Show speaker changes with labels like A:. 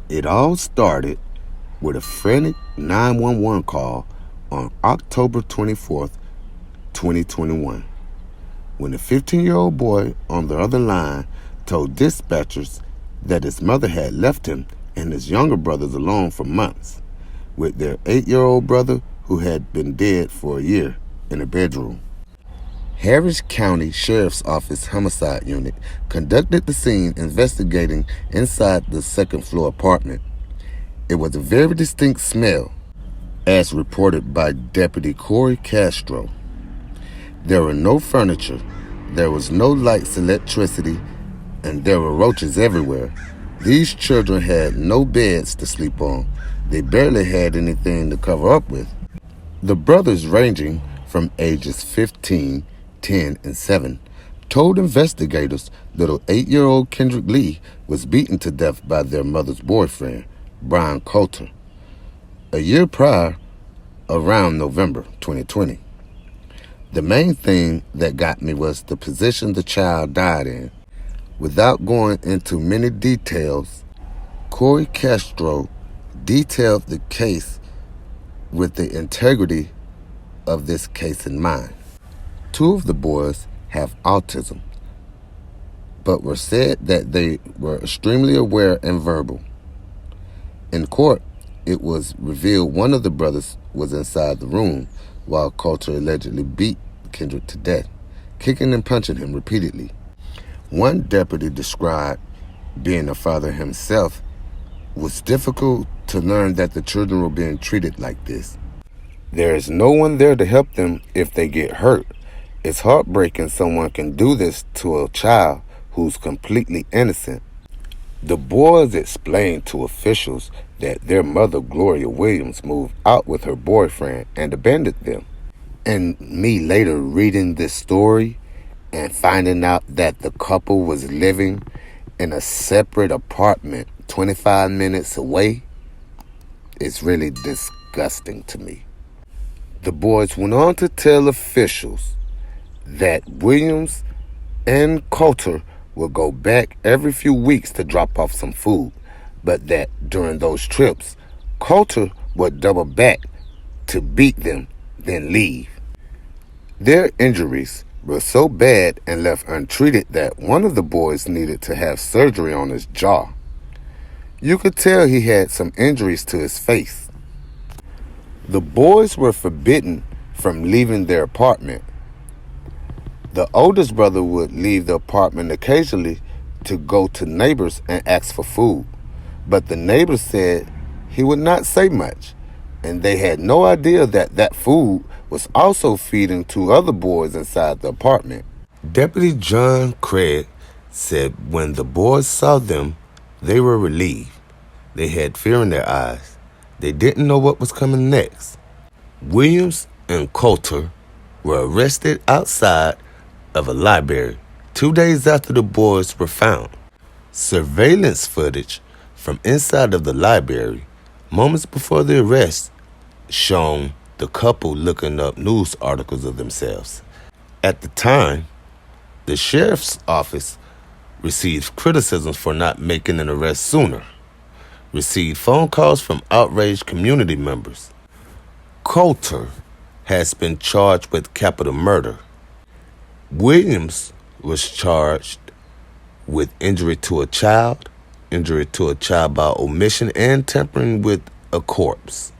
A: It all started with a frantic 911 call on October 24th, 2021, when a 15-year-old boy on the other line told dispatchers that his mother had left him and his younger brothers alone for months, with their 8-year-old brother who had been dead for a year in a bedroom. Harris County Sheriff's Office Homicide Unit conducted the scene investigating inside the second-floor apartment. It was a very distinct smell, as reported by Deputy Corey Castro. There were no furniture, there was no lights, electricity, and there were roaches everywhere. These children had no beds to sleep on. They barely had anything to cover up with. The brothers, ranging from ages 15, 10, and 7, told investigators little 8-year-old Kendrick Lee was beaten to death by their mother's boyfriend, Brian Coulter, a year prior, around November 2020. The main thing that got me was the position the child died in. Without going into many details, Corey Castro detailed the case with the integrity of this case in mind. 2 of the boys have autism, but were said that they were extremely aware and verbal. In court, it was revealed one of the brothers was inside the room while Coulter allegedly beat Kendrick to death, kicking and punching him repeatedly. One deputy described being a father himself was difficult to learn that the children were being treated like this. There is no one there to help them if they get hurt. It's heartbreaking someone can do this to a child who's completely innocent. The boys explained to officials that their mother, Gloria Williams, moved out with her boyfriend and abandoned them. And me later reading this story and finding out that the couple was living in a separate apartment 25 minutes away, it's really disgusting to me. The boys went on to tell officials that Williams and Coulter would go back every few weeks to drop off some food, but that during those trips, Coulter would double back to beat them, then leave. Their injuries were so bad and left untreated that one of the boys needed to have surgery on his jaw. You could tell he had some injuries to his face. The boys were forbidden from leaving their apartment. The oldest brother would leave the apartment occasionally to go to neighbors and ask for food, but the neighbors said he would not say much, and they had no idea that that food was also feeding 2 other boys inside the apartment. Deputy John Craig said when the boys saw them, they were relieved. They had fear in their eyes. They didn't know what was coming next. Williams and Coulter were arrested outside of a library 2 days after the boys were found. Surveillance footage from inside of the library, moments before the arrest, shown the couple looking up news articles of themselves. At the time, the sheriff's office received criticisms for not making an arrest sooner, received phone calls from outraged community members. Coulter has been charged with capital murder. Williams was charged with injury to a child by omission, and tampering with a corpse.